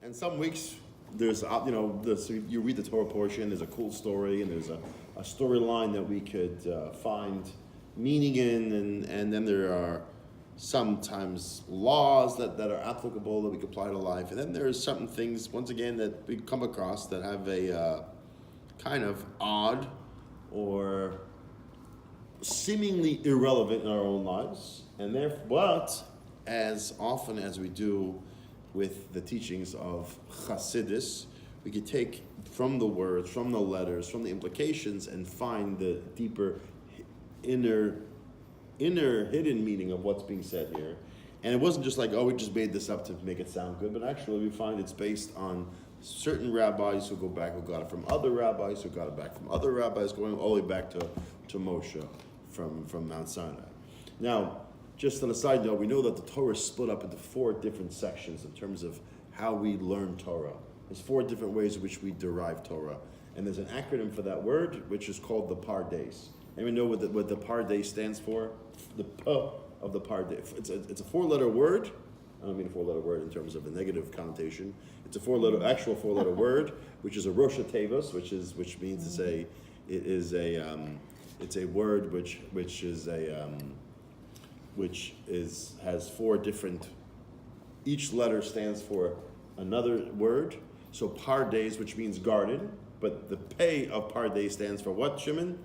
And some weeks there's, so you read the Torah portion, there's a cool story, and there's a storyline that we could find meaning in, and then there are sometimes laws that are applicable that we can apply to life. And then there's certain things, once again, that we come across that have a kind of odd or seemingly irrelevant in our own lives. And therefore, but as often as we do with the teachings of Chassidic, we could take from the words, from the letters, from the implications, and find the deeper, inner hidden meaning of what's being said here. And it wasn't just like, oh, we just made this up to make it sound good, but actually we find it's based on certain rabbis who got it from other rabbis, who got it back from other rabbis, going all the way back to Moshe from Mount Sinai. Now, just on a side note, we know that the Torah is split up into 4 different sections in terms of how we learn Torah. There's 4 different ways in which we derive Torah. And there's an acronym for that word, which is called the Pardes. Anyone know what the Pardes stands for? The P of the Pardes. It's a 4-letter word. I don't mean a 4-letter word in terms of a negative connotation. It's a actual 4-letter word, which is a Rosh Tevos, which means to say it's a word which has 4 different. Each letter stands for another word. So Pardes, which means garden, but the Pei of Pardes stands for what, Shimon?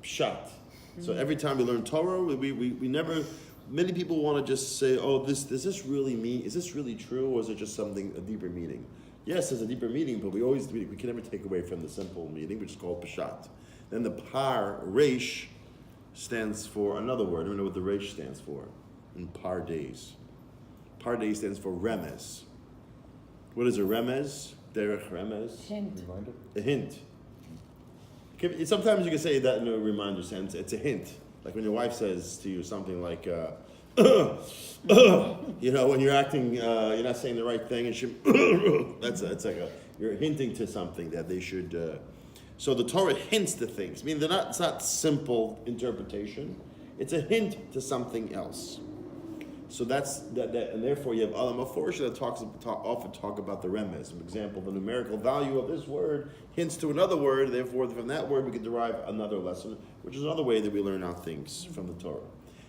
Pshat. So every time we learn Torah, we never. Many people want to just say, "Oh, does this really mean? Is this really true, or is it just a deeper meaning?" Yes, there's a deeper meaning, but we can never take away from the simple meaning, which is called Pshat. Then the Par Resh stands for another word. I don't know what the Resh stands for in Pardes. Pardes stands for Remez. What is a Remez? Derech Remez. Hint. Reminder? A hint. Sometimes you can say that in a reminder sense. It's a hint. Like when your wife says to you something like, when you're acting, you're not saying the right thing, and you're hinting to something that they should. So the Torah hints to things. I mean, it's not simple interpretation. It's a hint to something else. So that's that, and therefore you have Alam Aforsha that often talk about the remez. For example, the numerical value of this word hints to another word. Therefore, from that word we can derive another lesson, which is another way that we learn out things from the Torah.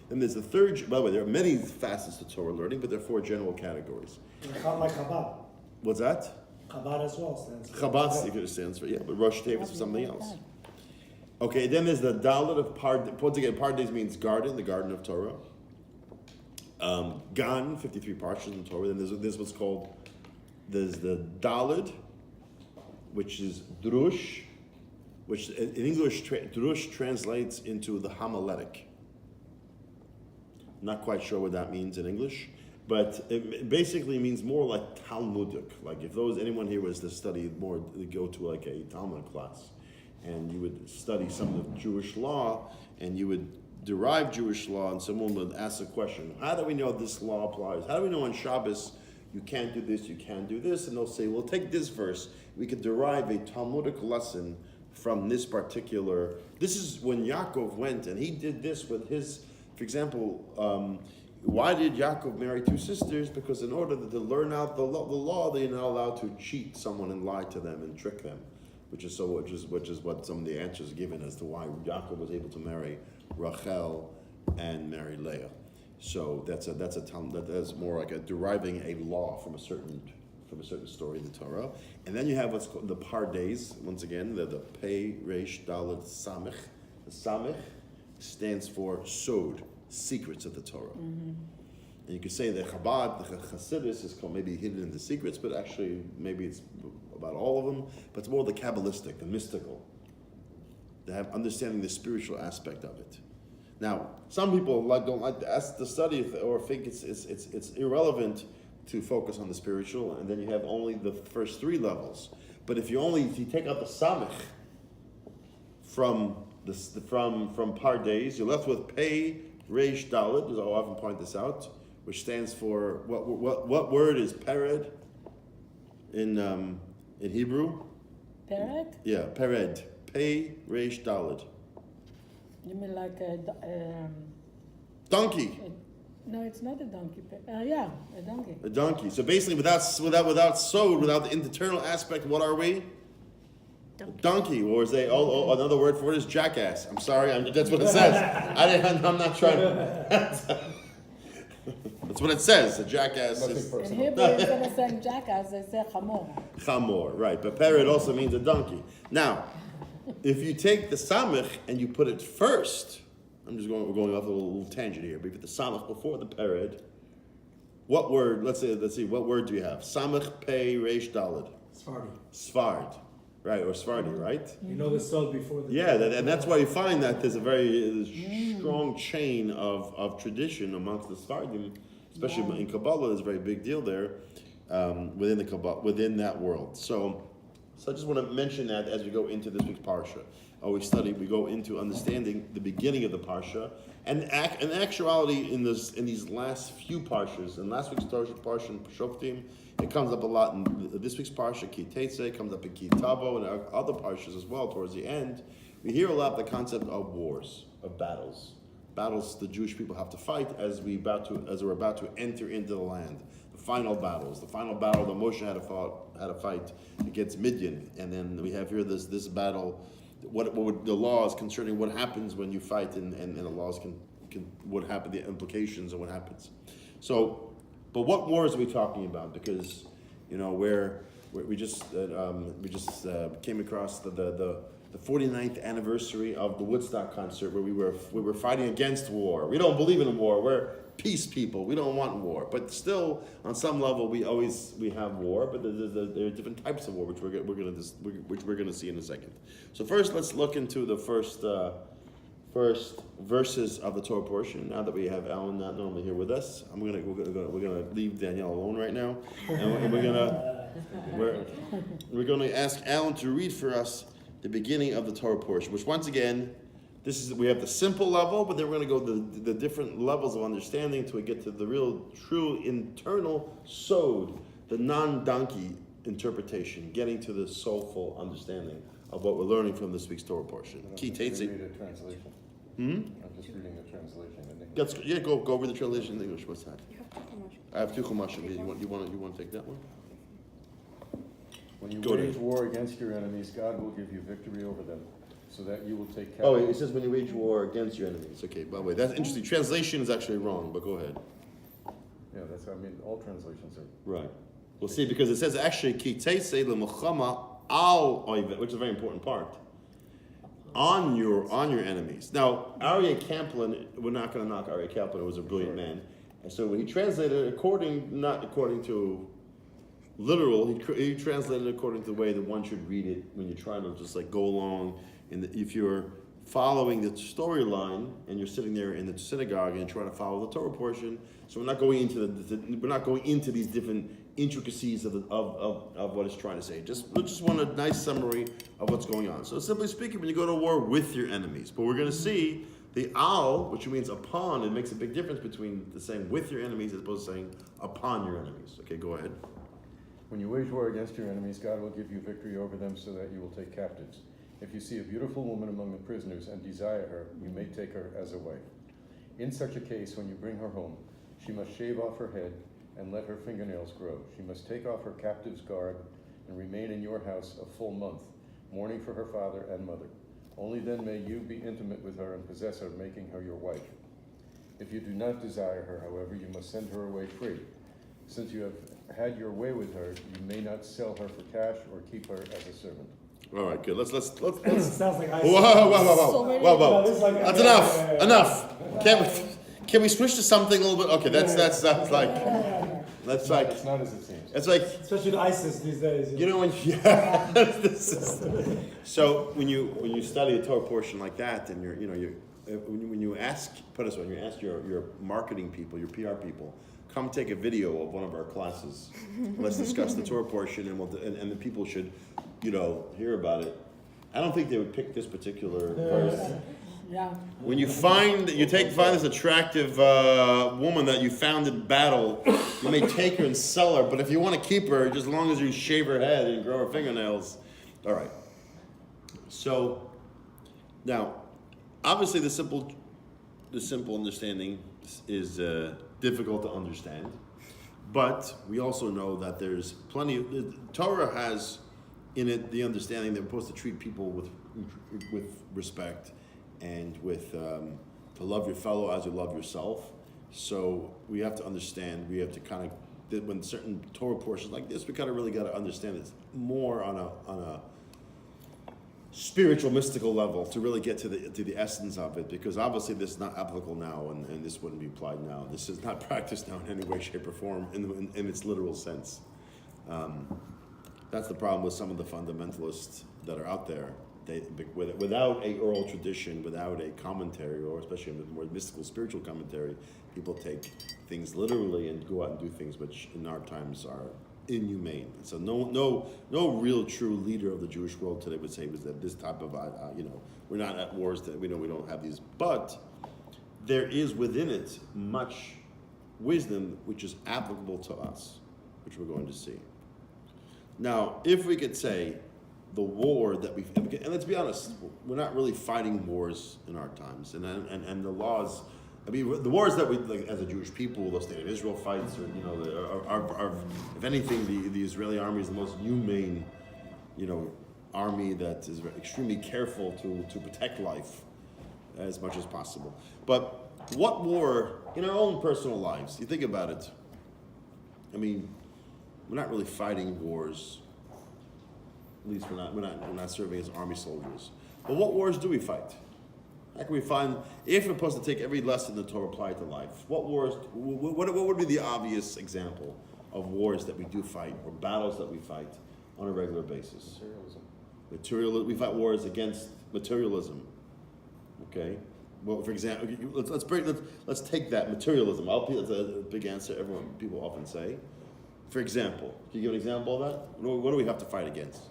Then there's the third. By the way, there are many facets to Torah learning, but there are 4 general categories. Like Chabad. What's that? Chabad as well stands for. Chabad stands for but Rosh Tevos is something else. Okay, then there's the Dalet of Pardes. Once again, Pardes means garden, the garden of Torah. Gan, 53 Parshas in Torah. Then there's what's called, there's the Daled, which is Drush, which in English, Drush translates into the homiletic. Not quite sure what that means in English, but it basically means more like Talmudic. Like if anyone here was to study more, to go to like a Talmud class, and you would study some of the Jewish law, and you would derive Jewish law, and someone would ask a question, how do we know this law applies? How do we know on Shabbos you can't do this, you can't do this? And they'll say, well, take this verse. We could derive a Talmudic lesson from this particular. This is when Yakov went and he did this with his, for example, why did Yakov marry 2 sisters? Because in order to learn out the law, they're not allowed to cheat someone and lie to them and trick them, which is what some of the answers given as to why Yakov was able to marry Rachel and marry Leah. So that's more like deriving a law from a certain story in the Torah. And then you have what's called the Pardes. Once again, the Pei Resh Dalet Samech. The Samech stands for Sod, secrets of the Torah. Mm-hmm. And you could say that Chabad, the Chassidic, is called maybe hidden in the secrets, but actually maybe it's about all of them. But it's more the Kabbalistic, the mystical. They have understanding the spiritual aspect of it. Now, some people don't like to ask to study or think it's irrelevant to focus on the spiritual, and then you have only the first 3 levels. But if you take out the samech from Pardes, you're left with Pei Reish Dalet, as I often point this out, which stands for what word is pered in Hebrew? Pered? Yeah, pered. Pei Reish Dalet. You mean like a Donkey. No, it's not a donkey. Yeah, a donkey. A donkey. So basically, without sod, without the internal aspect, what are we? Donkey. Or is another word for it is jackass. I'm sorry, that's what it says. I'm not trying to. That's what it says. A jackass is. In Hebrew, instead of saying jackass, they say chamor. Chamor, right. But pered also means a donkey. Now, if you take the samech and you put it first, we're going off a little tangent here. But if you put the samech before the pered, what word, let's see, what word do you have? Samech, pei, reish, daled. Svard. Right, or Svardi, right? You know the sod before the... Yeah, and that's why you find that there's a very strong chain of tradition amongst the Svardim, especially in Kabbalah. There's a very big deal there within the Kabbalah, within that world. So I just want to mention that as we go into this week's Parsha. We go into understanding the beginning of the Parsha, and in actuality, in these last few Parshas, in last week's Parsha and Shoftim, it comes up a lot in this week's Parsha, KI SEITZEI, comes up in Ki Tavo, and other Parshas as well towards the end. We hear a lot of the concept of wars, of battles. Battles the Jewish people have to fight as we're about to enter into the land. The final battles. The final battle that Moshe had to fight against Midian. And then we have here this battle, what the laws concerning what happens when you fight, and the laws can what happen, the implications of what happens. So, but what wars are we talking about? Because, we just came across the 49th anniversary of the Woodstock concert, where we were fighting against war. We don't believe in war. We're peace people. We don't want war. But still, on some level, we have war. But there are different types of war, which we're going to see in a second. So first, let's look into the first verses of the Torah portion. Now that we have Alan not normally here with us, we're gonna leave Danielle alone right now, and we're gonna ask Alan to read for us the beginning of the Torah portion, which once again, we have the simple level, but then we're gonna go the different levels of understanding till we get to the real, true internal sod, the non-donkey interpretation, getting to the soulful understanding of what we're learning from this week's Torah portion. KI SEITZEI. Read a translation. I'm just reading the translation in English. Go over the translation in English. What's that? I have two chumashim. You want to take that one? When you wage war against your enemies, God will give you victory over them, so that you will take captive. Oh, it says when you wage war against your enemies. Okay, by the way, that's interesting. Translation is actually wrong, but go ahead. Yeah, all translations are right. We'll see, because it says actually KI SEITZEI le'milchama al oived, which is a very important part. On your enemies. Now, Aryeh Kaplan, we're not going to knock Aryeh Kaplan, was a brilliant man. And so when he translated it not according to literal, he translated it according to the way that one should read it when you're trying to just go along. If you're following the storyline and you're sitting there in the synagogue and trying to follow the Torah portion, so we're not going into these different intricacies of what it's trying to say. We just want a nice summary of what's going on. So simply speaking, when you go to war with your enemies, but we're going to see the al, which means upon. It makes a big difference between the saying with your enemies as opposed to saying upon your enemies. Okay, go ahead. When you wage war against your enemies, God will give you victory over them, so that you will take captives. If you see a beautiful woman among the prisoners and desire her, you may take her as a wife. In such a case, when you bring her home, she must shave off her head and let her fingernails grow. She must take off her captive's garb and remain in your house a full month, mourning for her father and mother. Only then may you be intimate with her and possess her, making her your wife. If you do not desire her, however, you must send her away free. Since you have had your way with her, you may not sell her for cash or keep her as a servant. All right, good. Let's. Sounds like I Whoa. That's enough. Can we switch to something a little bit? Okay, that's like. It's not as it seems. It's like, especially with ISIS these days. when you study a Torah portion like that, and when you ask your marketing people, your PR people, come take a video of one of our classes. Let's discuss the Torah portion, and the people should, hear about it. I don't think they would pick this particular verse. Yeah. When you find this attractive woman that you found in battle, you may take her and sell her. But if you want to keep her, just as long as you shave her head and grow her fingernails, all right. So now, obviously, the simple the simple understanding is difficult to understand. But we also know that there's plenty of, the Torah has in it the understanding that we're supposed to treat people with respect and with to love your fellow as you love yourself. So we have to understand, we have to kind of, when certain Torah portions like this, we kind of really got to understand it's more on a spiritual, mystical level to really get to the essence of it, because obviously this is not applicable now, and this wouldn't be applied now. This is not practiced now in any way, shape, or form in its literal sense. That's the problem with some of the fundamentalists that are out there. They, without a oral tradition, without a commentary, or especially a more mystical, spiritual commentary, people take things literally and go out and do things which in our times are inhumane. So no real true leader of the Jewish world today would say was that this type of we're not at wars, that we don't have these, but there is within it much wisdom which is applicable to us, which we're going to see. Now, if we could say the war that and let's be honest, we're not really fighting wars in our times, and the laws. I mean, the wars that we, like, as a Jewish people, the state of Israel fights, or are if anything, the Israeli army is the most humane, army that is extremely careful to protect life as much as possible. But what war in our own personal lives? You think about it. I mean, we're not really fighting wars. At least we're not serving as army soldiers. But what wars do we fight? How can we find, if we're supposed to take every lesson in the Torah apply it to life, what wars, what would be the obvious example of wars that we do fight, or battles that we fight on a regular basis? We fight wars against materialism. Okay? Well, for example, let's take that, materialism. That's a big answer people often say. For example, can you give an example of that? What do we have to fight against?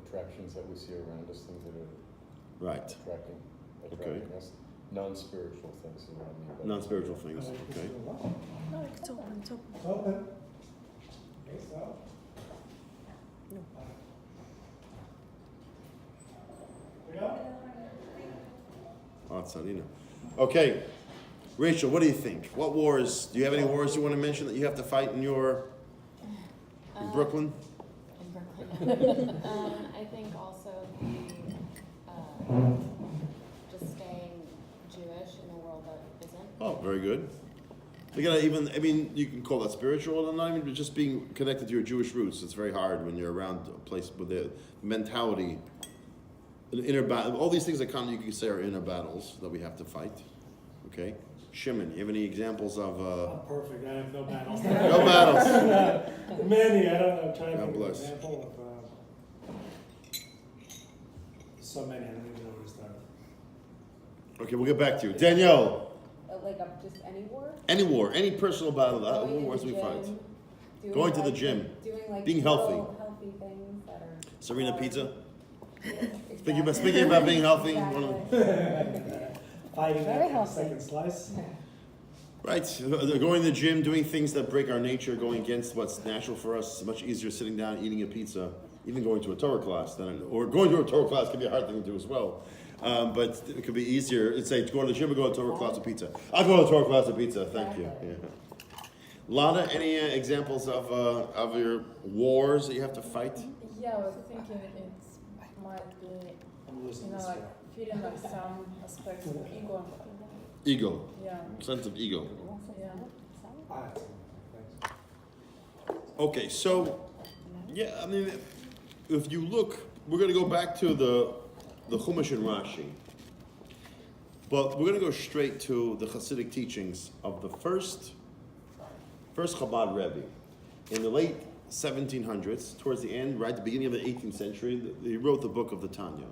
Attractions that we see around us, things that are attracting us, non-spiritual things around me. Non-spiritual things, okay. No, it's open, it's open. It's open. Okay, so. No. Sarina. Okay, Rachel, what do you think? What wars, do you have any wars you want to mention that you have to fight in Brooklyn? I think also just staying Jewish in a world that isn't. Oh, very good. You can call that spiritual, and not even just being connected to your Jewish roots. It's very hard when you're around a place with the mentality, inner battle. All these things that you can say are inner battles that we have to fight. Okay, Shimon, you have any examples of? I'm perfect. I have no battles. No battles. Many. I don't know. I'm trying to God think of an bless. example of. So many. I don't even know where to start. Okay, we'll get back to you, Danielle. Just any war? Any war, any personal battle, what Going to wars the we gym, fight? doing Going to the like- gym. Doing Being healthy. healthy things that are. Serena hard. Pizza. Exactly. Speaking about being healthy. Exactly. Fighting Very that healthy. second slice. Right, going to the gym, doing things that break our nature, going against what's natural for us. It's much easier sitting down eating a pizza, even going to a Torah class, or going to a Torah class can be a hard thing to do as well. But it could be easier. It's like go to the gym or go to a Torah class of pizza. I'll go to a Torah class of pizza. Thank you. Yeah. Lana, any examples of your wars that you have to fight? Yeah, I was thinking it might be, I'm losing this like one. feeling like some aspects of ego. Ego, Yeah, sense of ego. yeah. Ah, it's okay. Thanks. Okay, so yeah, if you look, we're going to go back to the Chumash and Rashi, but we're going to go straight to the Chassidic teachings of the first Chabad Rebbe in the late 1700s, towards the end, right at the beginning of the 18th century. He wrote the book of the Tanya,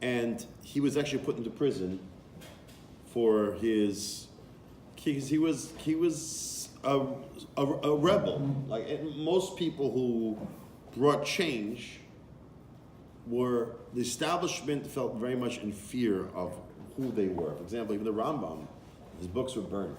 and he was actually put into prison for he was a rebel. Like most people who brought change, the establishment felt very much in fear of who they were. For example, even the Rambam, his books were burnt.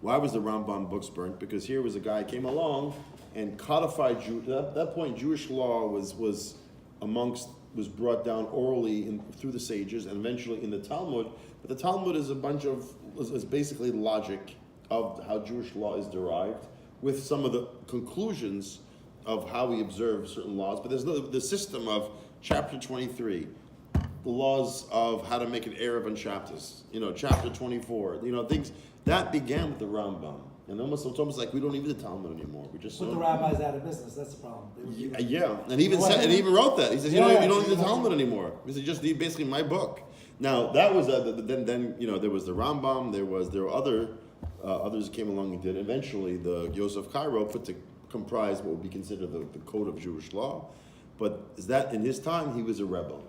Why was the Rambam books burnt? Because here was a guy who came along and codified At that point, Jewish law was was brought down orally through the sages and eventually in the Talmud. But the Talmud is is basically logic of how Jewish law is derived, with some of the conclusions of how we observe certain laws. But there's the system of chapter 23, the laws of how to make an Erev on Shabbos, chapter 24, things that began with the Rambam. And it's almost like we don't need the Talmud anymore. We just Put the rabbis out of business, that's the problem. yeah, and he even wrote that. He says, you don't need the Talmud anymore. He said, just need basically my book. Now that was then there was the Rambam. There were others came along and did. Eventually, the Yosef Cairo comprised what would be considered the code of Jewish law. But is that in his time he was a rebel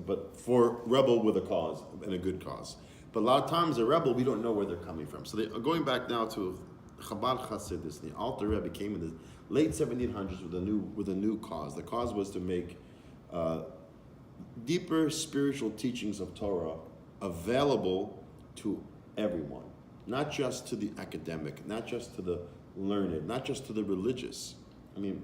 but for rebel with a cause and a good cause. But a lot of times a rebel, we don't know where they're coming from. So going back now to Chabad Chassidus, the Alter Rebbe came in the late 1700s with a new cause. The cause was to make deeper spiritual teachings of Torah available to everyone, not just to the academic, not just to the learned, not just to the religious. I mean,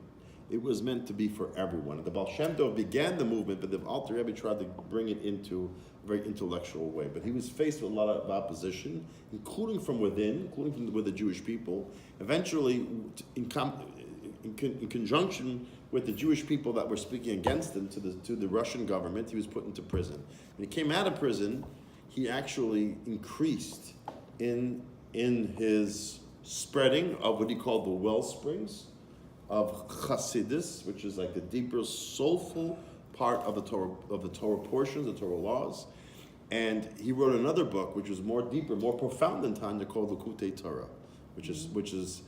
it was meant to be for everyone. The Baal Shem Tov began the movement, but the Alter Rebbe tried to bring it into a very intellectual way. But he was faced with a lot of opposition, including from within, including with the Jewish people. Eventually, in conjunction with the Jewish people that were speaking against him to the Russian government, he was put into prison. When he came out of prison, he actually increased in his spreading of what he called the well springs of Chassidus, which is like the deeper, soulful part of the Torah portions, the Torah laws. And he wrote another book, which was more deeper, more profound than Tanya, called Likutei Torah, which is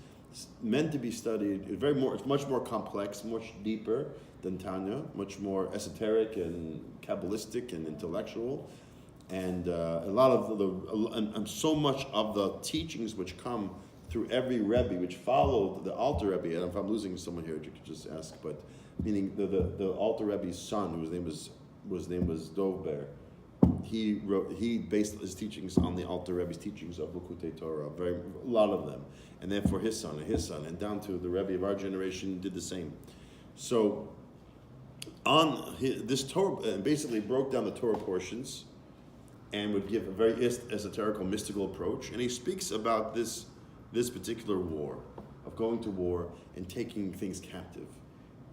meant to be studied. It's much more complex, much deeper than Tanya, much more esoteric and Kabbalistic and intellectual. And a lot of and so much of the teachings which come through every Rebbe, which followed the Alter Rebbe, and if I'm losing someone here, you could just ask, but meaning the Alter Rebbe's son, whose name was Dov Ber, he based his teachings on the Alter Rebbe's teachings of Likutei Torah, a lot of them, and then for his son, and down to the Rebbe of our generation did the same. So this Torah basically broke down the Torah portions and would give a very esoterical, mystical approach, and he speaks about this particular war, of going to war and taking things captive.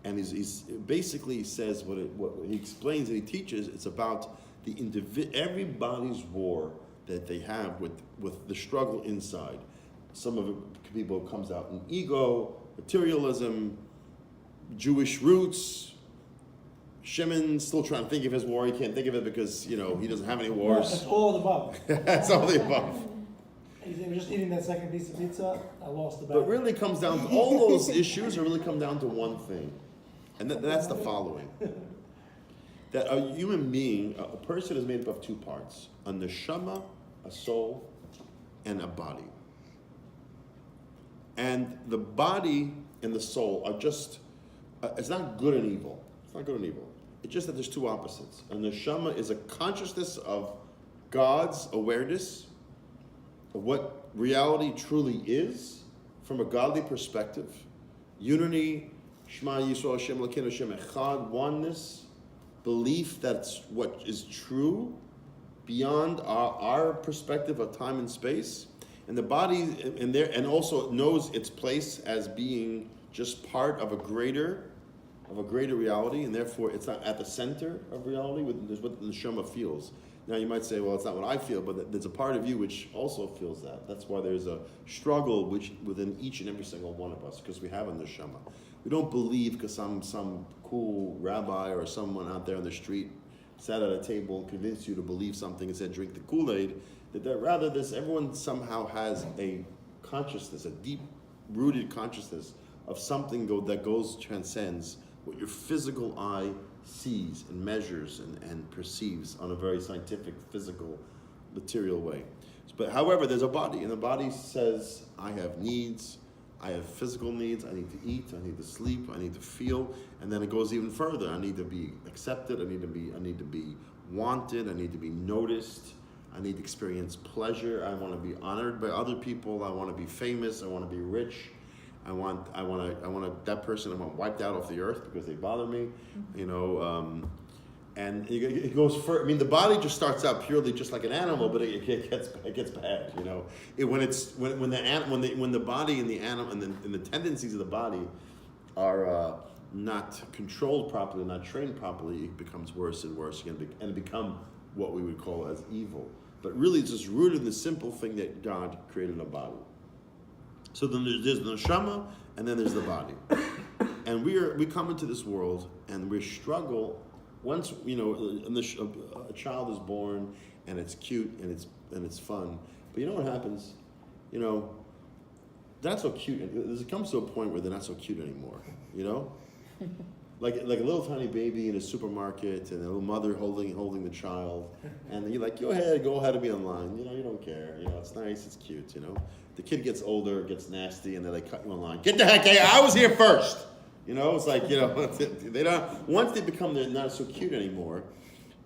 And he's basically says what he explains and he teaches, it's about everybody's war that they have with the struggle inside. Some of it, people comes out in ego, materialism, Jewish roots. Shimon's still trying to think of his war. He can't think of it because he doesn't have any wars. That's all the above. That's all the above. He was just eating that second piece of pizza, I lost the bet. But really comes down to all those issues really come down to one thing. And that's the following. That a human being, a person is made up of two parts. A neshama, a soul, and a body. And the body and the soul are just, it's not good and evil. It's not good and evil. It's just that there's two opposites. A neshama is a consciousness of God's awareness, of what reality truly is from a godly perspective. Unity, Shema Yisrael Hashem Elokeinu Hashem Echad, oneness, belief that's what is true beyond our perspective of time and space. And the body and also knows its place as being just part of a greater reality, and therefore it's not at the center of reality. There's what the neshama feels. Now you might say, well, it's not what I feel, but there's a part of you which also feels that. That's why there's a struggle within each and every single one of us, because we have a neshama. We don't believe because some cool rabbi or someone out there on the street sat at a table and convinced you to believe something and said drink the Kool-Aid. Rather, everyone somehow has a consciousness, a deep-rooted consciousness of something that transcends what your physical eye sees and measures and perceives on a very scientific, physical, material way. But however, there's a body, and the body says, I have needs, I have physical needs, I need to eat, I need to sleep, I need to feel, and then it goes even further. I need to be accepted, I need to be wanted, I need to be noticed, I need to experience pleasure, I want to be honored by other people, I want to be famous, I want to be rich. I want that person I want wiped out off the earth because they bother me, you know. And it goes further. I mean, the body just starts out purely just like an animal, but it gets bad, you know. When the body and the animal and the tendencies of the body are not controlled properly, not trained properly, it becomes worse and worse again, and become what we would call as evil. But really, it's just rooted in the simple thing that God created a body. So then there's the neshama, and then there's the body. And we come into this world, and we struggle. Once, you know, a child is born, and it's cute, and it's fun. But you know what happens? You know, they're not so cute. It comes to a point where they're not so cute anymore. You know, like a little tiny baby in a supermarket, and a little mother holding the child, and you're like, go ahead and be online. You know, you don't care. You know, it's nice, it's cute. You know, the kid gets older, gets nasty, and then they cut you online. Get the heck out! I was here first. You know, it's like, you know, they don't. Once they become they're not so cute anymore,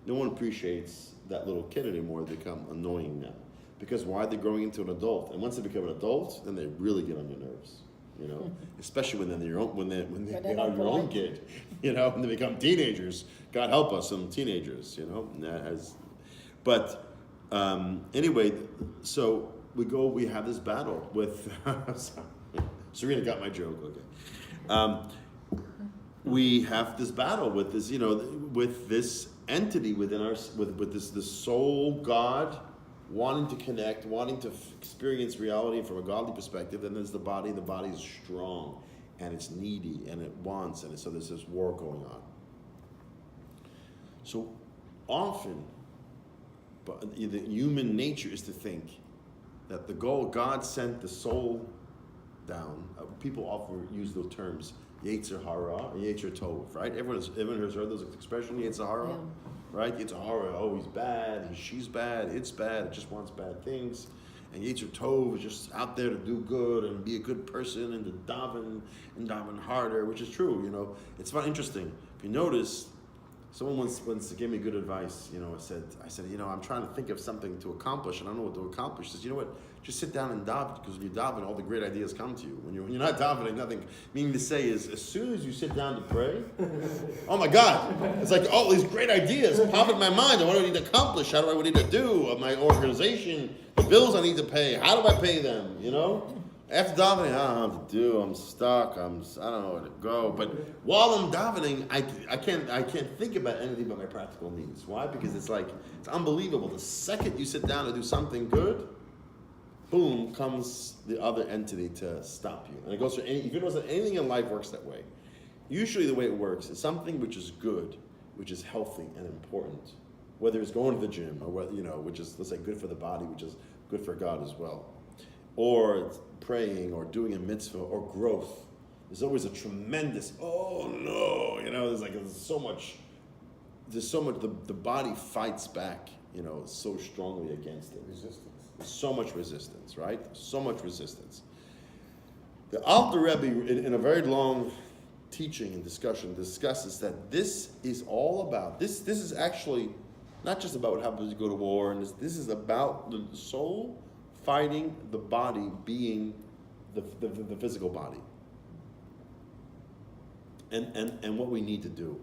no one appreciates that little kid anymore. They become annoying now. Because why? They're growing into an adult, and once they become an adult, then they really get on your nerves. You know, especially when they're your own, when they are your own kid. You know, and they become teenagers. God help us, some teenagers. You know, anyway, so we have this battle with. Serena got my joke. Okay. We have this battle with this, you know, with this entity within with this soul God wanting to connect, wanting to experience reality from a godly perspective. Then there's the body. The body is strong, and it's needy, and it wants, and so there's this war going on. So often, but the human nature is to think that the goal, God sent the soul down. People often use those terms, Yetzer Hara and Yetzer Tov, right? Everyone has heard those expressions, Yetzer Hara, yeah. Right? Yetzer Hara, oh, he's bad, she's bad, it's bad, it just wants bad things. And Yetzer Tov is just out there to do good and be a good person and to daven harder, which is true, you know. It's very interesting. If you notice, someone once gave me good advice, you know, I said, you know, I'm trying to think of something to accomplish and I don't know what to accomplish. He says, you know what, just sit down and daven, because when you daven, all the great ideas come to you. When you're not davening, nothing. Meaning to say is, as soon as you sit down to pray, oh my God, it's like all these great ideas pop in my mind. What do I need to accomplish? What do I need to do? My organization, the bills I need to pay, how do I pay them, you know? After davening, I don't know what to do. I'm stuck. I don't know where to go. But while I'm davening, I can't think about anything but my practical needs. Why? Because it's unbelievable. The second you sit down to do something good, boom, comes the other entity to stop you. And it goes for if you notice that anything in life works that way. Usually the way it works is something which is good, which is healthy and important. Whether it's going to the gym or whether, you know, which is, let's say, good for the body, which is good for God as well. Or praying or doing a mitzvah or growth. There's always a tremendous, oh no, you know, there's so much, the body fights back, you know, so strongly against it. Resistance. So much resistance, right? So much resistance. The Alter Rebbe, in a very long teaching and discussion, discusses that this is all about, this is actually not just about what happens to go to war, and this is about the soul fighting the body being the physical body. And what we need to do.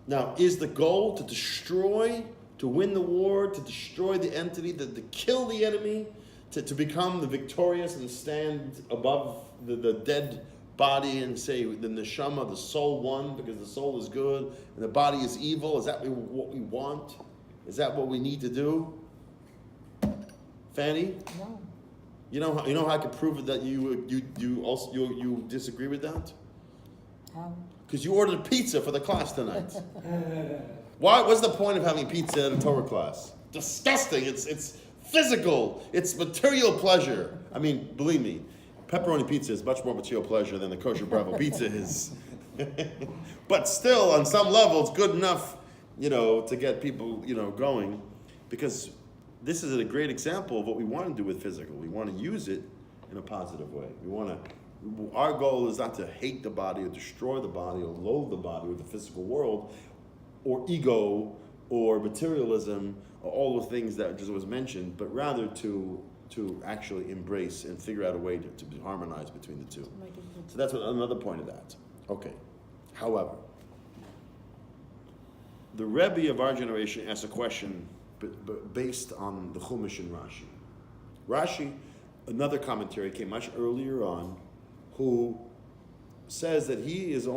Now, is the goal to destroy, to win the war, to destroy the entity, to kill the enemy, to become the victorious and stand above the dead body and say the neshama, the soul won because the soul is good and the body is evil? Is that what we want? Is that what we need to do? Fanny? No. You know how I could prove that you disagree with that? How? Because you ordered pizza for the class tonight. Why? What's the point of having pizza at a Torah class? Disgusting. It's physical. It's material pleasure. I mean, believe me, pepperoni pizza is much more material pleasure than the kosher Bravo pizza is. But still, on some level, it's good enough, you know, to get people, you know, going, because this is a great example of what we want to do with physical. We want to use it in a positive way. Our goal is not to hate the body or destroy the body or loathe the body or the physical world or ego or materialism or all the things that just was mentioned, but rather to to actually embrace and figure out a way to harmonize between the two. Make it good. So that's another point of that. Okay. However, the Rebbe of our generation asks a question based on the Chumash and Rashi. Rashi, another commentary, came much earlier on, who says that he is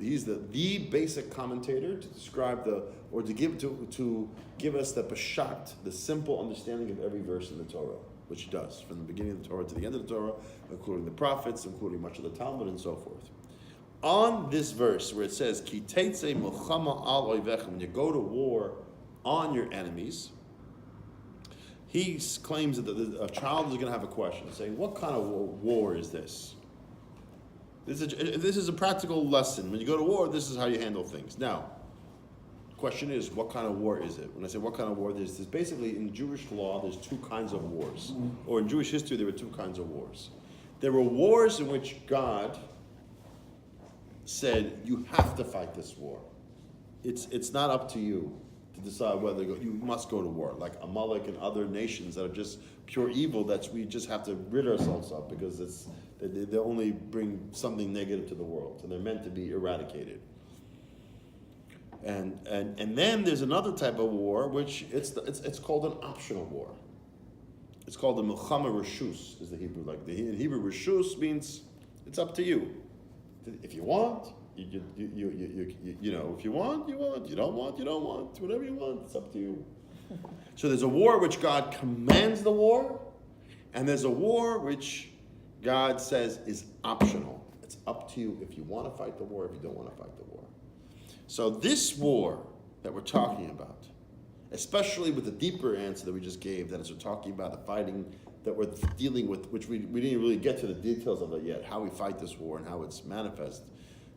he's the basic commentator to describe to give us the pashat, the simple understanding of every verse in the Torah, which he does from the beginning of the Torah to the end of the Torah, including the prophets, including much of the Talmud, and so forth. On this verse where it says Ki Seitzei milchama al oivechem, when you go to war on your enemies, he claims that a child is going to have a question, saying, "What kind of war is this?" This is a practical lesson. When you go to war, this is how you handle things. Now, the question is, what kind of war is it? When I say what kind of war, there's basically in Jewish law, there's two kinds of wars. Or in Jewish history, there were two kinds of wars. There were wars in which God said, you have to fight this war. It's not up to you to decide whether you must go to war, like Amalek and other nations that are just pure evil that we just have to rid ourselves of because they only bring something negative to the world and they're meant to be eradicated. And then there's another type of war which it's called an optional war. It's called the Milchama Rishus is the Hebrew. Like in Hebrew, Rishus means it's up to you. If you want, you know, if you want, you want. You don't want, you don't want. Whatever you want, it's up to you. So there's a war which God commands the war, and there's a war which God says is optional. It's up to you if you want to fight the war, if you don't want to fight the war. So this war that we're talking about, especially with the deeper answer that we just gave, that is we're talking about the fighting that we're dealing with, which we didn't really get to the details of it yet, how we fight this war and how it's manifest.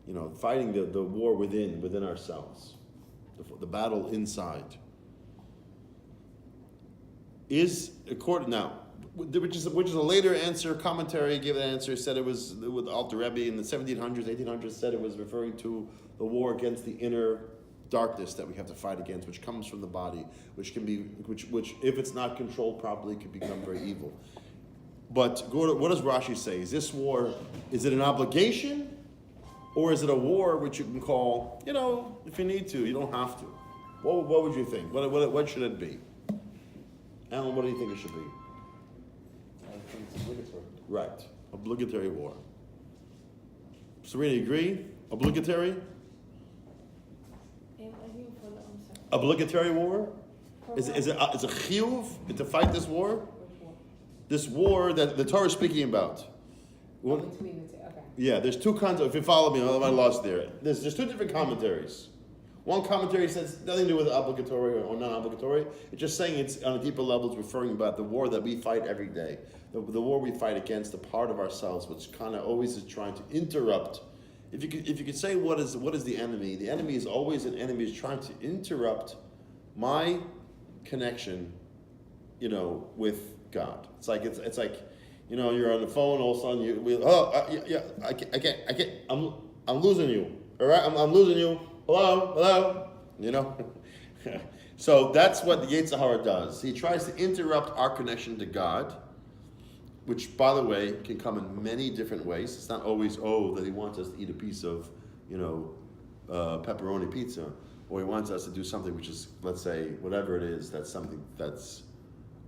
You know, fighting the war within ourselves, the battle inside. Is according now, which is a later answer, commentary gave an answer, said it was with Alter Rebbe in the 1700s, 1800s, said it was referring to the war against the inner darkness that we have to fight against, which comes from the body, which if it's not controlled properly can become very evil. But what does Rashi say? Is this war, is it an obligation, or is it a war which you can call, you know, if you need to, you don't have to? What would you think? What should it be? Alan, what do you think it should be? I think it's obligatory. Right, obligatory war. Serena, you agree? Obligatory? Obligatory war? Is it a chiyuv to fight this war? This war that the Torah is speaking about. Oh, between the two, okay. Yeah, there's two kinds of, if you follow me, I lost there. There's two different commentaries. One commentary says nothing to do with obligatory or non-obligatory. It's just saying it's on a deeper level, it's referring about the war that we fight every day. The war we fight against the part of ourselves which kind of always is trying to interrupt. If you could say what is the enemy? The enemy is always an enemy is trying to interrupt my connection, you know, with God. It's like you know, you're on the phone, all of a sudden I can't, I'm losing you. All right, I'm losing you. Hello, you know. So that's what the Yetzer Hara does. He tries to interrupt our connection to God, which, by the way, can come in many different ways. It's not always, that he wants us to eat a piece of, you know, pepperoni pizza, or he wants us to do something which is, let's say, whatever it is, that's something that's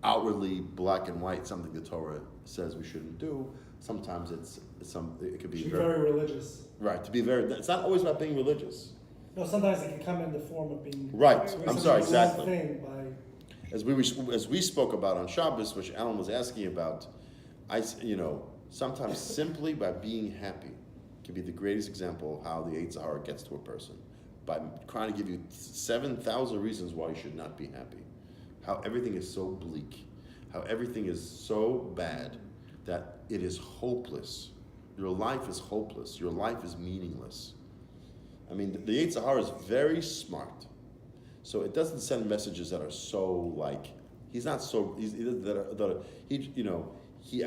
outwardly black and white, something the Torah says we shouldn't do. Sometimes it could be very religious. Right, it's not always about being religious. No, sometimes it can come in the form of being Right, I'm sorry, the wrong exactly. thing by As we spoke about on Shabbos, which Alan was asking about, sometimes simply by being happy can be the greatest example of how the Yetzer Hara gets to a person. By trying to give you 7,000 reasons why you should not be happy. How everything is so bleak. How everything is so bad that it is hopeless. Your life is hopeless. Your life is meaningless. I mean, the Yetzer Hara is very smart. So it doesn't send messages that are so like, he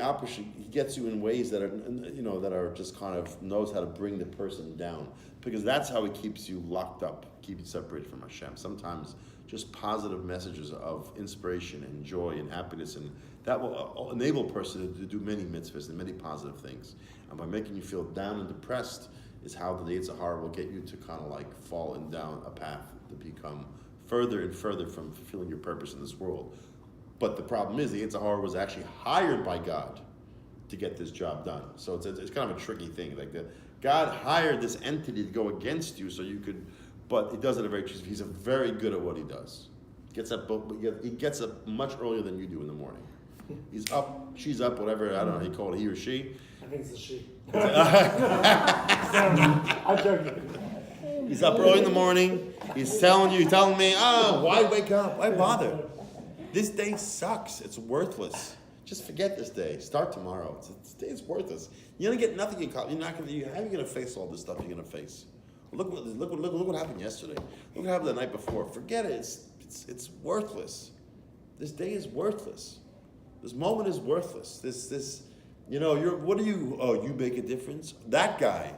gets you in ways that are, that are just kind of knows how to bring the person down, because that's how he keeps you locked up, keep you separated from Hashem. Sometimes just positive messages of inspiration and joy and happiness, and that will enable a person to do many mitzvahs and many positive things. And by making you feel down and depressed is how the Yetzer Hara will get you to kind of like fall down a path to become further and further from fulfilling your purpose in this world. But the problem is the Yetzer Hara was actually hired by God to get this job done. So it's kind of a tricky thing. Like God hired this entity to go against you so you could, but he does it he's very good at what he does. He gets up much earlier than you do in the morning. He's up, she's up, whatever, I don't know how you call it, he or she. I think it's a she. I'm joking. He's up early in the morning, he's telling me, why wake up? Why bother? This day sucks. It's worthless. Just forget this day. Start tomorrow. This day is worthless. You're gonna get nothing in college. How are you gonna face all this stuff you're gonna face? Look what happened yesterday. Look what happened the night before. Forget it. It's worthless. This day is worthless. This moment is worthless. You make a difference. That guy,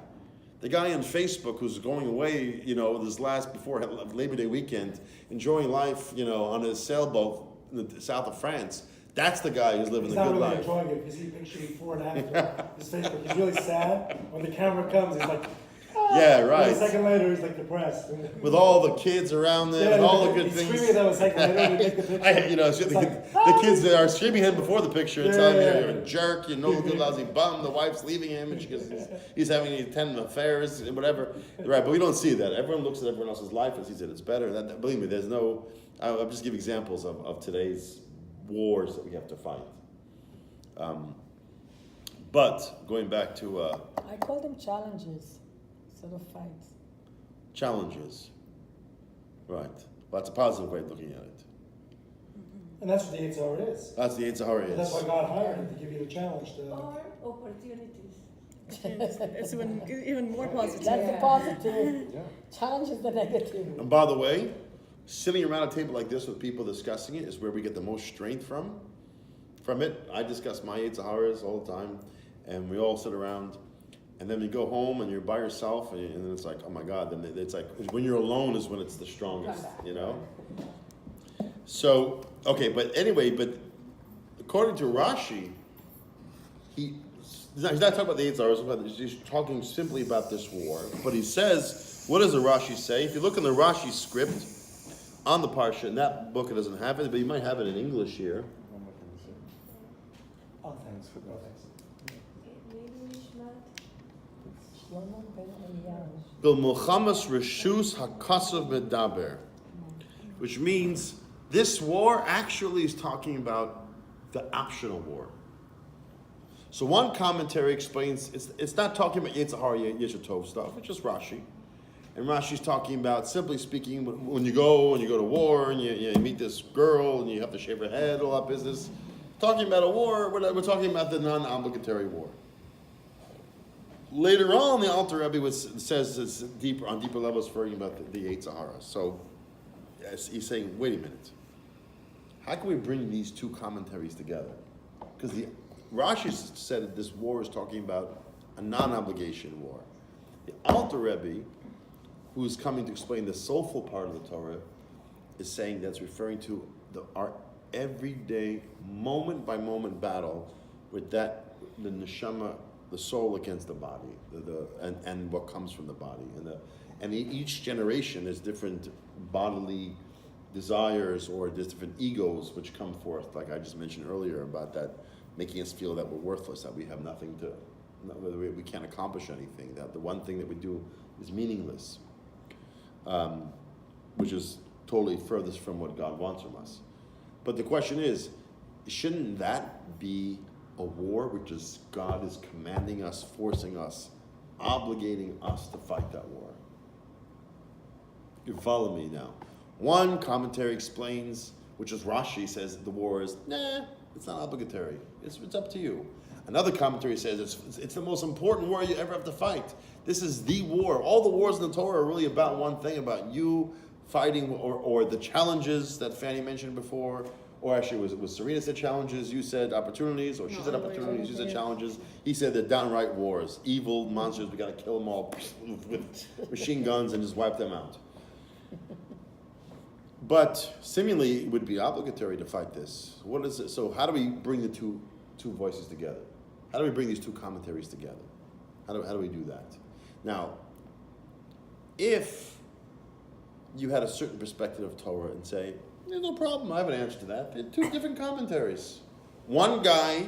the guy on Facebook who's going away, before Labor Day weekend, enjoying life, on his sailboat in the south of France. That's the guy who's living the good life. He's not really enjoying it because he pictured before and after his Facebook. He's really sad. When the camera comes, he's like, yeah, right. And a second later, he's like depressed. With all the kids around there, and all the good things. He's screaming at him a second later to take the picture. The kids that are screaming at him before the picture and telling him you're a jerk, you're no good lousy bum, the wife's leaving him, and she goes, he's having 10 affairs, and whatever. Right, but we don't see that. Everyone looks at everyone else's life and sees that it's better. Believe me, there's no. I'll just give examples of today's wars that we have to fight. But going back to I call them challenges instead of fights. Challenges, right? Well, that's a positive way of looking at it. And that's what the Yetzer Hara is. That's the Yetzer Hara is. That's why God hired him to give you the challenge to. Or opportunities. It's even more positive. That's the positive. Yeah. Challenge is the negative. And by the way, sitting around a table like this with people discussing it is where we get the most strength from it. I discuss my Yetzer Haras all the time, and we all sit around, and then you go home and you're by yourself, and then it's like, oh my God, then it's like, when you're alone is when it's the strongest, So, okay, but according to Rashi, he's not talking about the Yetzer Haras, he's talking simply about this war. But he says, what does the Rashi say? If you look in the Rashi script, on the Parsha, in that book it doesn't have it, but you might have it in English here. Oh, thanks for that. Bil Milchamas Reshus HaKasav Medaber, which means this war actually is talking about the optional war. So one commentary explains it's not talking about Yetzer Hara Yesher Tov stuff, it's just Rashi. And Rashi's talking about, simply speaking, when you go to war and you meet this girl and you have to shave her head, all that business. Talking about a war, we're talking about the non-obligatory war. Later on, the Alter Rebbe says it's on deeper levels, referring about the Yetzer Hara. So yes, he's saying, wait a minute. How can we bring these two commentaries together? Because the Rashi said that this war is talking about a non-obligation war. The Alter Rebbe, who's coming to explain the soulful part of the Torah, is saying that's referring to our everyday, moment-by-moment battle with the neshama, the soul against the body, and what comes from the body. And each generation has different bodily desires, or there's different egos which come forth, like I just mentioned earlier, about that making us feel that we're worthless, that we have nothing to, we can't accomplish anything, that the one thing that we do is meaningless. Which is totally furthest from what God wants from us. But the question is, shouldn't that be a war which is God is commanding us, forcing us, obligating us to fight that war? You follow me now. One commentary explains, which is Rashi, says that the war is, it's not obligatory. It's up to you. Another commentary says it's the most important war you ever have to fight. This is the war. All the wars in the Torah are really about one thing, about you fighting, or the challenges that Fanny mentioned before, or actually was Serena said challenges, you said opportunities, or she said opportunities, you said challenges. He said they're downright wars, evil monsters. We got to kill them all with machine guns and just wipe them out. But seemingly it would be obligatory to fight this. What is it? So how do we bring the two voices together? How do we bring these two commentaries together? How do we do that? Now, if you had a certain perspective of Torah and say, there's no problem, I have an answer to that. They're two different commentaries. One guy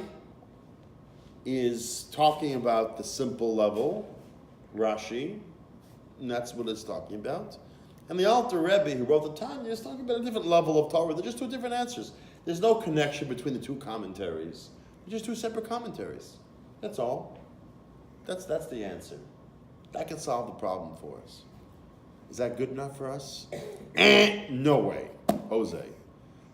is talking about the simple level, Rashi, and that's what it's talking about. And the Alter Rebbe who wrote the Tanya is talking about a different level of Torah. They're just two different answers. There's no connection between the two commentaries. They're just two separate commentaries. That's all. That's the answer. That can solve the problem for us. Is that good enough for us? No way, Jose.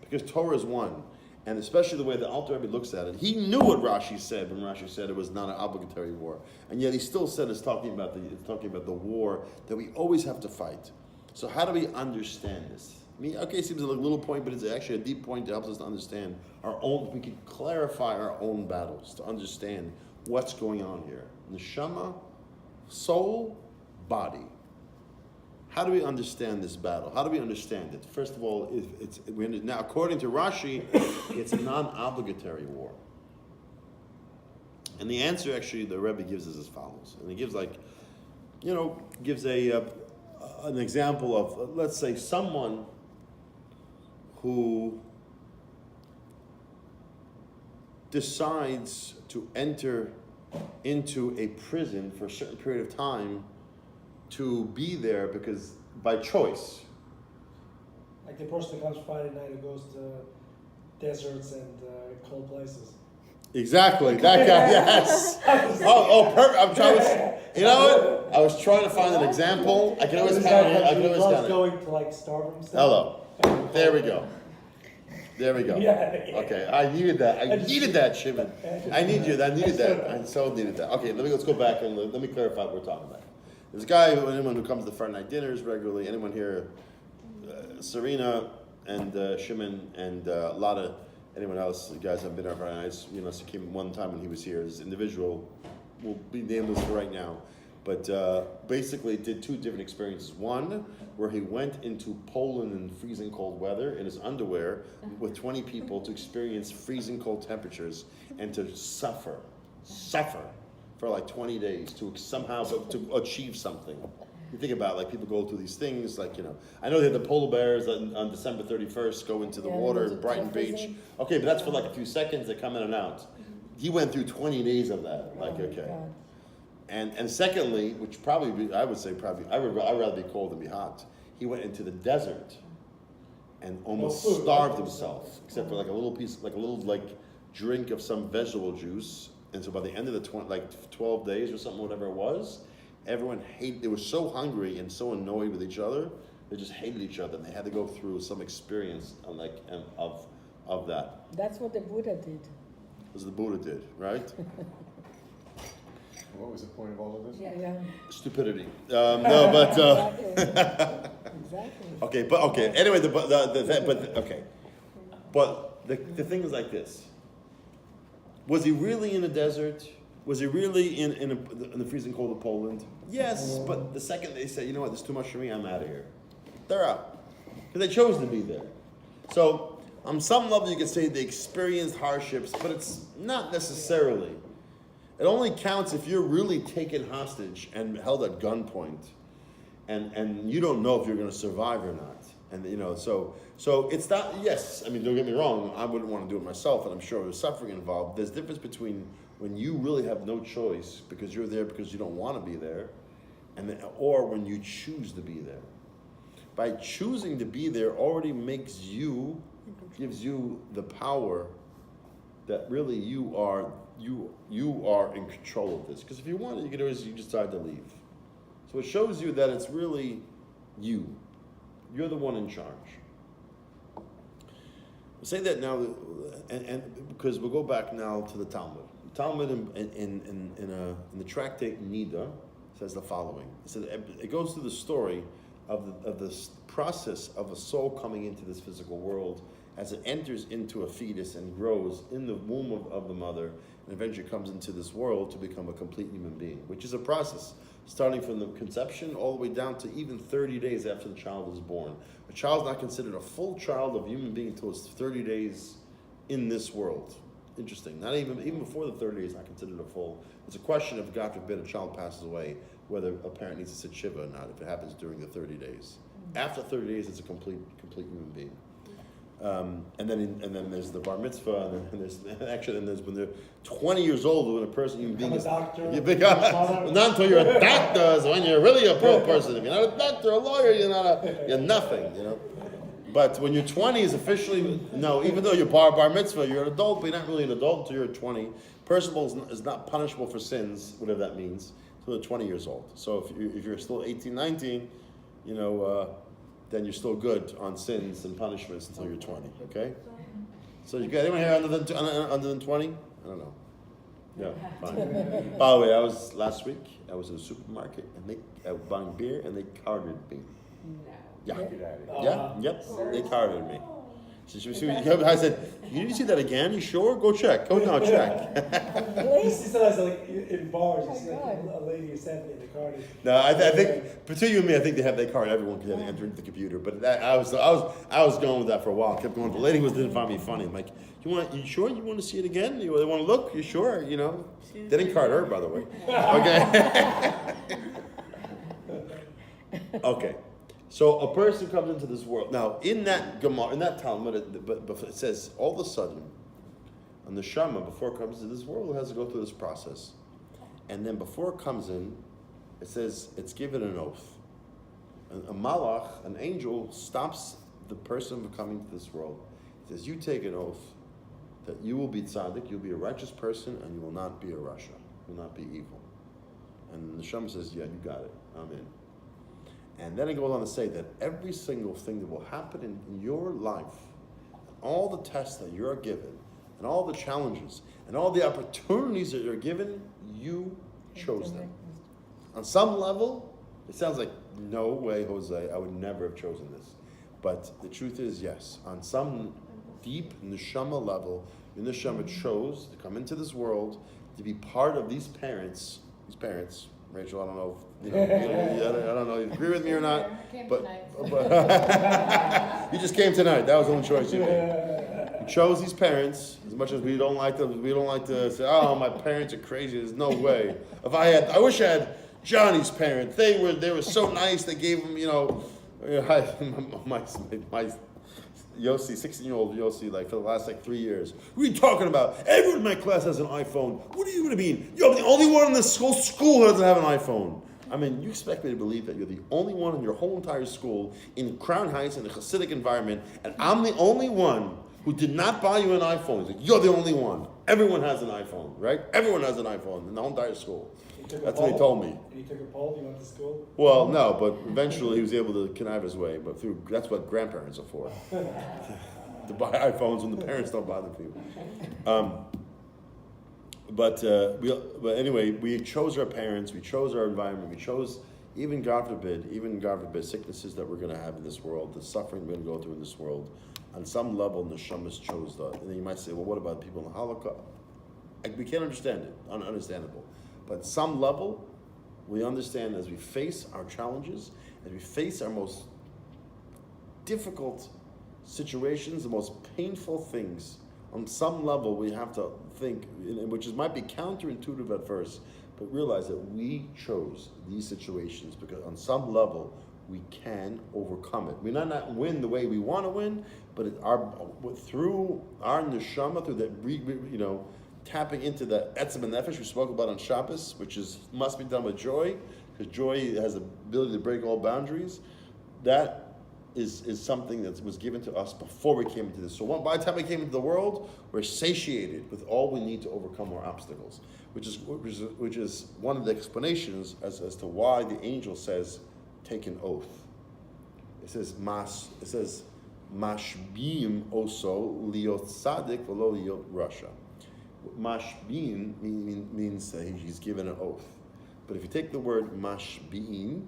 Because Torah is one. And especially the way the Alter Rebbe looks at it. He knew what Rashi said when Rashi said it was not an obligatory war. And yet he still said it's talking about the war that we always have to fight. So how do we understand this? I mean, okay, it seems like a little point, but it's actually a deep point that helps us to understand our own, we can clarify our own battles, to understand what's going on here. Neshama, soul, body. How do we understand this battle? How do we understand it? First of all, now according to Rashi, it's a non-obligatory war. And the answer actually the Rebbe gives is as follows. And he gives an example of, let's say, someone who decides to enter into a prison for a certain period of time to be there because by choice. Like the person that comes Friday night who goes to deserts and cold places. Exactly, that guy. Yes. Perfect. You know what? I was trying to find an example. I can always count it. He loves going to like starve himself. Hello. There we go. Yeah. Okay, I needed that, Shimon. I needed that. I so needed that. Okay, let's go back and let me clarify what we're talking about. There's a guy, anyone who comes to Friday night dinners regularly, anyone here, Serena and Shimon and a lot of anyone else, you guys have been there Friday nights. Sakim one time when he was here, this individual will be nameless for right now, but basically did two different experiences. One, where he went into Poland in freezing cold weather in his underwear with 20 people to experience freezing cold temperatures and to suffer for like 20 days to somehow to achieve something. You think about like people go through these things, like, I know they had the polar bears on December 31st go into the water in Brighton Beach. Okay, but that's for like a few seconds, they come in and out. He went through 20 days of that, And secondly, which I would rather be cold than be hot. He went into the desert and almost starved himself, except for like a little drink of some vegetable juice. And so by the end of the 12 days or something, whatever it was, everyone they were so hungry and so annoyed with each other, they just hated each other, and they had to go through some experience of that. That's what the Buddha did. As the Buddha did, right? What was the point of all of this? Yeah. Stupidity. Exactly. Okay. Anyway, but the thing is like this. Was he really in the desert? Was he really in the freezing cold of Poland? Yes, but the second they said, you know what, there's too much for me, I'm out of here. They're out. Because they chose to be there. So, on some level you could say they experienced hardships, but it's not necessarily. It only counts if you're really taken hostage and held at gunpoint, and you don't know if you're going to survive or not. And so it's not. Yes, I mean, don't get me wrong. I wouldn't want to do it myself, and I'm sure there's suffering involved. There's a difference between when you really have no choice because you're there because you don't want to be there, or when you choose to be there. By choosing to be there already gives you the power that really you are in control of this. Because if you want it, you decide to leave. So it shows you that it's really you. You're the one in charge. We'll say that now, and because we'll go back now to the Talmud. The Talmud in the tractate Nida says the following. It goes through the story of the process of a soul coming into this physical world as it enters into a fetus and grows in the womb of the mother, and eventually comes into this world to become a complete human being, which is a process starting from the conception all the way down to even 30 days after the child is born. A child's not considered a full child of a human being until it's 30 days in this world. Interesting. Not even before the 30 days, not considered a full. It's a question of, God forbid, a child passes away, whether a parent needs to sit shiva or not, if it happens during the 30 days. After 30 days, it's a complete human being. And then there's the bar mitzvah, and there's when they're 20 years old, when a person, human being, is doctor. Not until you're a doctor is when you're really a pro person. If you're not a doctor, a lawyer, you're nothing, But when you're 20, is officially no. Even though you're bar mitzvah, you're an adult, but you're not really an adult until you're 20. Person is not punishable for sins, whatever that means, until they're 20 years old. So if you're still 18, 19, then you're still good on sins and punishments until you're 20. Okay. So you got anyone here under than 20? I don't know. No, fine. By the way, last week I was in a supermarket and I was buying beer and they carded me. No. Yeah. Get out of here. Yeah. Yep. They carded me. I said, "You didn't see that again? You sure? Go check. Go now, check." You see sometimes like in bars, you see like a lady is sending the card. No, I think between you and me, I think they have that card. Everyone can enter into the computer. But I was going with that for a while. I kept going. The lady didn't find me funny. I'm like, you sure you want to see it again? You want to look? You sure? They didn't card her, by the way. Okay. Okay. So a person comes into this world. Now, in that Gemara, in that Talmud, it says all of a sudden, on the Neshama, before it comes into this world, it has to go through this process. And then before it comes in, it says it's given an oath. A malach, an angel, stops the person from coming to this world. It says, you take an oath that you will be tzaddik, you'll be a righteous person, and you will not be a rasha. You will not be evil. And the Neshama says, yeah, you got it. Amen. And then it goes on to say that every single thing that will happen in your life, all the tests that you're given, and all the challenges, and all the opportunities that you're given, you chose them. On some level, it sounds like, no way, Jose, I would never have chosen this. But the truth is, yes. On some deep neshama level, your neshama chose to come into this world, to be part of these parents, Rachel, I don't know if I don't know if you agree with me or not. But you just came tonight. That was the only choice you made. You chose these parents. As much as we don't like to say, "Oh, my parents are crazy." There's no way. I wish I had Johnny's parents. They were so nice. They gave him, my Yossi, 16-year-old Yossi, for the last 3 years. What are you talking about? Everyone in my class has an iPhone. What do you mean? You're the only one in this whole school who doesn't have an iPhone. I mean, you expect me to believe that you're the only one in your whole entire school in Crown Heights in a Chassidic environment, and I'm the only one who did not buy you an iPhone. He's like, you're the only one. Everyone has an iPhone, right? Everyone has an iPhone in the whole entire school. That's what he told me. And he took a poll, he went to school? Well, no, but eventually he was able to connive his way, but that's what grandparents are for. To buy iPhones when the parents don't buy them for you. But anyway, we chose our parents, we chose our environment, we chose, even God forbid, sicknesses that we're going to have in this world, the suffering we're going to go through in this world. On some level, Neshamas chose that. And then you might say, well, what about people in the Holocaust? We can't understand it, ununderstandable. But at some level, we understand as we face our challenges, as we face our most difficult situations, the most painful things, on some level we have to think, which might be counterintuitive at first, but realize that we chose these situations because on some level we can overcome it. We might not win the way we want to win, but through our neshama, through that, tapping into the etzem and nefesh we spoke about on Shabbos, which must be done with joy, because joy has the ability to break all boundaries. That is something that was given to us before we came into this. So by the time we came into the world, we're satiated with all we need to overcome our obstacles, which is one of the explanations as to why the angel says, take an oath. It says mashbim also liot tzaddik v'lo liot rasha. Mashbin means that he's given an oath. But if you take the word mashbin,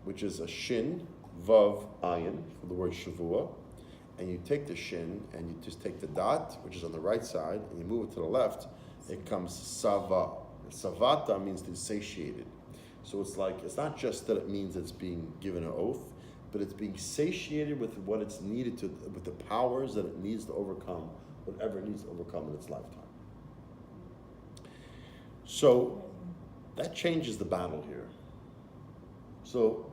which is a shin, vav, ayin, for the word shavua, and you take the shin, and you just take the dot, which is on the right side, and you move it to the left, it comes sava. Savata means to satiated. So it's not just that it means it's being given an oath, but it's being satiated with what it's needed to, with the powers that it needs to overcome, whatever it needs to overcome in its lifetime. So that changes the battle here. So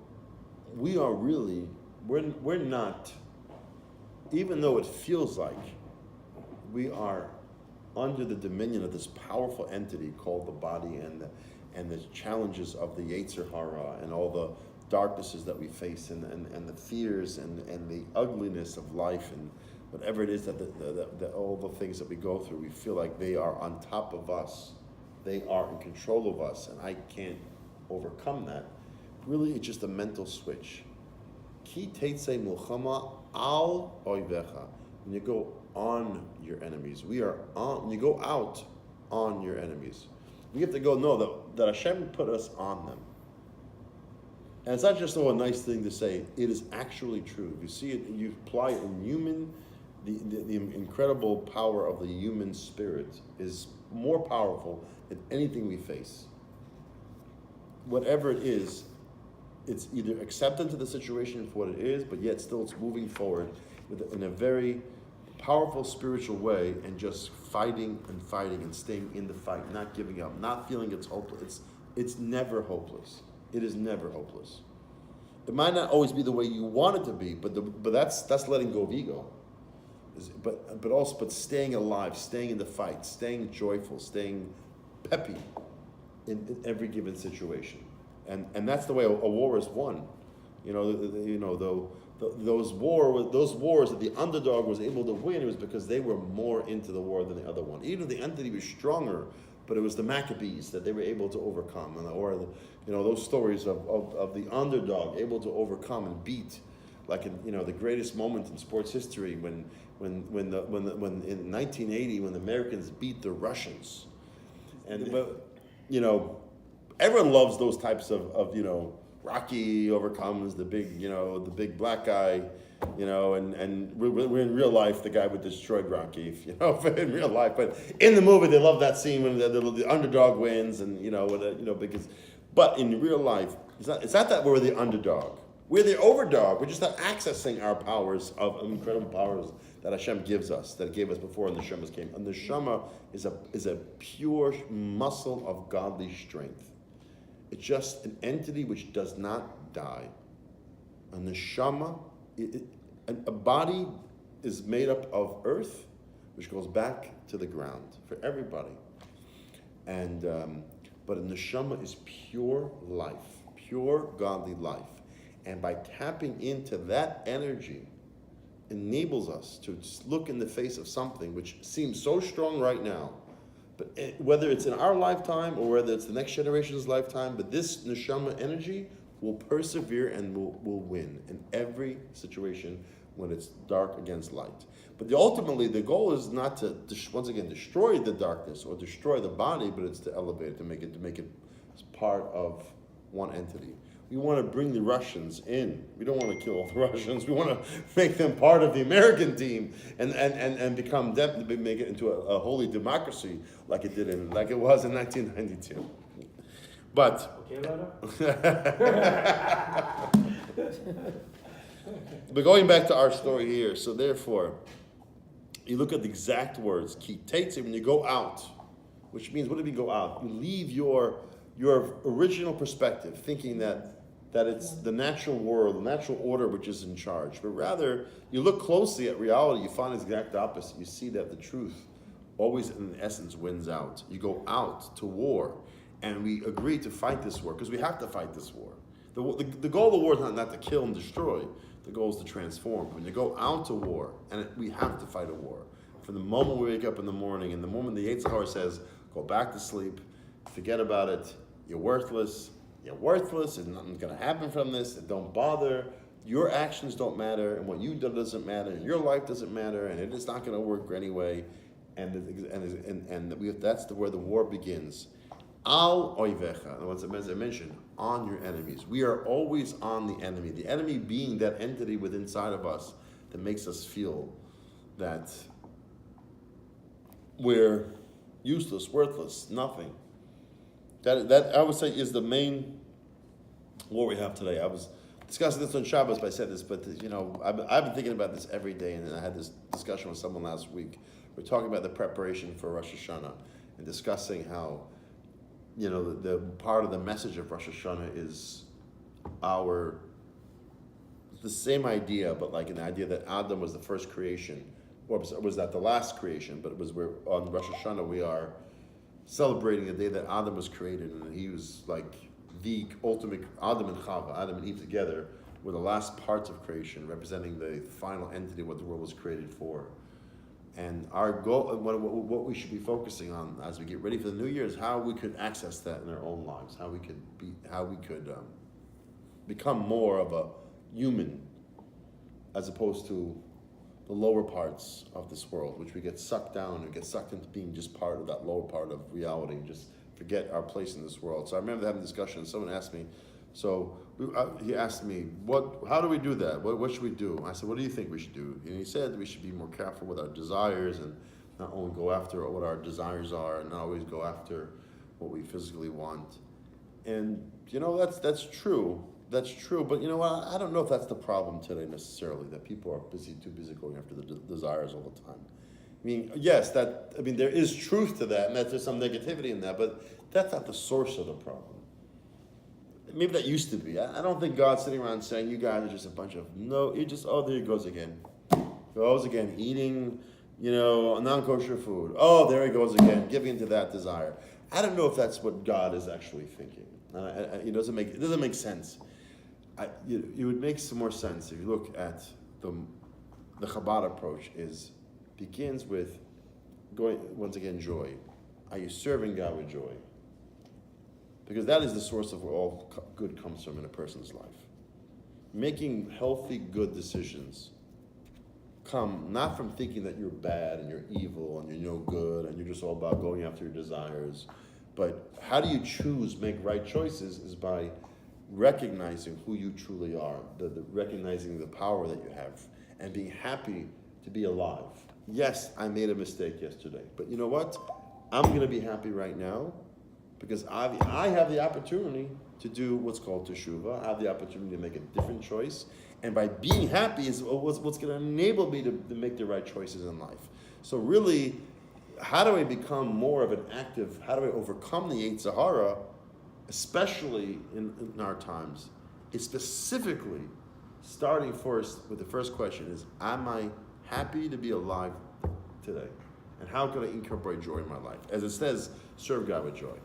we are really, we're not, even though it feels like we are under the dominion of this powerful entity called the body and the challenges of the Yetzer Hara and all the darknesses that we face and the fears and the ugliness of life and whatever it is that all the things that we go through, we feel like they are on top of us. They are in control of us, and I can't overcome that. Really, it's just a mental switch. Ki SEITZEI milchama al oivecha. When you go on your enemies, when you go out on your enemies, we have to go know that Hashem put us on them. And it's not just a nice thing to say, it is actually true. If you see it, you apply it in human, the incredible power of the human spirit is more powerful than anything we face. Whatever it is, it's either acceptance of the situation for what it is, but yet still it's moving forward in a very powerful spiritual way and just fighting and staying in the fight, not giving up, not feeling it's hopeless. It's never hopeless. It is never hopeless. It might not always be the way you want it to be, but that's letting go of ego. But staying alive, staying in the fight, staying joyful, staying peppy in every given situation, and that's the way a war is won. Those wars that the underdog was able to win, it was because they were more into the war than the other one. Even if the entity was stronger, but it was the Maccabees that they were able to overcome, those stories of the underdog able to overcome and beat, like the greatest moment in sports history when in 1980 when the Americans beat the Russians, and everyone loves those types of Rocky overcomes the big black guy, and we're in real life, the guy would destroyed Rocky, in real life. But in the movie, they love that scene when the underdog wins, and but in real life, it's not that we're the underdog. We're the overdog. We're just not accessing our powers of incredible powers that Hashem gives us, that gave us before the Neshamas came. And the Neshama is a pure muscle of godly strength. It's just an entity which does not die. A neshama, a body is made up of earth, which goes back to the ground for everybody. And but a neshama is pure life, pure godly life. And by tapping into that energy, enables us to look in the face of something which seems so strong right now. But whether it's in our lifetime or whether it's the next generation's lifetime, but this neshama energy will persevere and will win in every situation when it's dark against light. But ultimately, the goal is not to once again destroy the darkness or destroy the body, but it's to elevate it, to make it part of one entity. We want to bring the Russians in. We don't want to kill all the Russians. We want to make them part of the American team and make it into a holy democracy like it was in 1992. But but going back to our story here, so therefore, you look at the exact words, Ki SEITZEI, when you go out, which means, what do we go out? You leave your original perspective, thinking that it's the natural world, the natural order which is in charge. But rather, you look closely at reality, you find the exact opposite. You see that the truth always, in essence, wins out. You go out to war, and we agree to fight this war, because we have to fight this war. The goal of the war is not to kill and destroy. The goal is to transform. When you go out to war, and we have to fight a war. From the moment we wake up in the morning, and the moment the Yetzer Hara says, go back to sleep, forget about it, you're worthless, and nothing's going to happen from this, and don't bother, your actions don't matter, and what you do doesn't matter, and your life doesn't matter, and it's not going to work anyway, and that's where the war begins. Al oivecha, as I mentioned, on your enemies. We are always on the enemy being that entity within inside of us that makes us feel that we're useless, worthless, nothing. That I would say is the main war we have today. I was discussing this on Shabbos, but I said this, but I've been thinking about this every day, and I had this discussion with someone last week. We're talking about the preparation for Rosh Hashanah and discussing how, the part of the message of Rosh Hashanah is the same idea, but like an idea that Adam was the first creation, or was that the last creation, but it was where on Rosh Hashanah we are celebrating the day that Adam was created, and he was like the ultimate, Adam and Chava, Adam and Eve together were the last parts of creation, representing the final entity, what the world was created for. And our goal, what we should be focusing on as we get ready for the new year, is how we could access that in our own lives, how we could become more of a human, as opposed to the lower parts of this world, which we get sucked down and get sucked into being just part of that lower part of reality, and just forget our place in this world. So I remember having a discussion, and someone asked me, he asked me, how do we do that? What should we do? I said, what do you think we should do? And he said we should be more careful with our desires, and not only go after what our desires are, and not always go after what we physically want. And that's true. That's true, but you know what? I don't know if that's the problem today necessarily, that people are too busy going after the desires all the time. I mean, yes, there is truth to that, and that there's some negativity in that, but that's not the source of the problem. Maybe that used to be. I don't think God's sitting around saying, you guys are just a bunch of, no, there he goes again. Goes again, eating, non-kosher food. Oh, there he goes again, giving into that desire. I don't know if that's what God is actually thinking. It doesn't make sense. It would make some more sense if you look at the Chabad approach. Begins with going, once again, joy. Are you serving God with joy? Because that is the source of where all good comes from in a person's life. Making healthy, good decisions come not from thinking that you're bad and you're evil and you're no good and you're just all about going after your desires, but how do you make right choices is by recognizing who you truly are, recognizing the power that you have, and being happy to be alive. Yes, I made a mistake yesterday, but you know what? I'm going to be happy right now because I have the opportunity to do what's called teshuvah. I have the opportunity to make a different choice, and by being happy is what's going to enable me to make the right choices in life. So really, how do I become more of an active, how do I overcome the Yetzer Hara, especially in our times? It's specifically starting first with the first question is, am I happy to be alive today? And how can I incorporate joy in my life? As it says, serve God with joy.